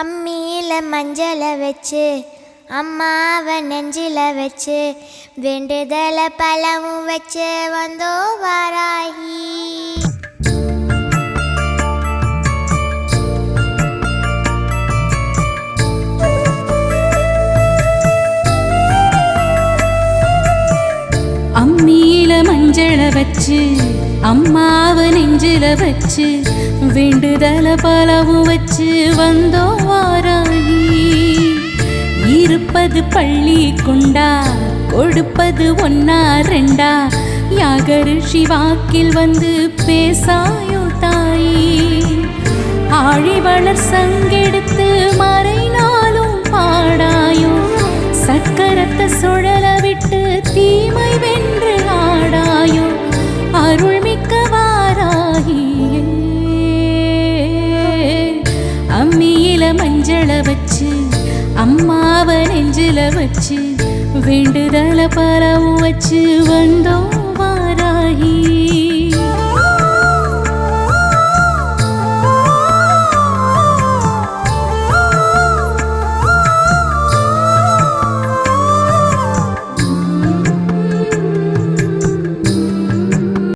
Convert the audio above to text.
அம்மியில மஞ்சளை வச்சு அம்மாவை நெஞ்சில வச்சு வேண்டுதல பழமும் வச்சு வந்தோ வாராகி. அம்மியில மஞ்சளை வச்சு அம்மாவை நெஞ்சில வச்சு வேண்டுதல பலவும் வச்சு வந்தோ வாராகி. இருப்பது பள்ளி கொண்டா கொடுப்பது ஒன்னா ரெண்டா யாகரிஷி வாக்கில் வந்து பேசாயோ தாயி. ஆழி வளர் சங்கெடுத்து மறைநாளும் பாடாயோ சக்கரத்தை சுழல விட்டு தீமை வென்று ஆடாயோ அருள்மிக்க வாராகியே. அம்மியில மஞ்சளை வச்சு அம்மாவை நெஞ்சில வச்சு வேண்டுதல பரவும் வச்சு வந்தோ வாராகி.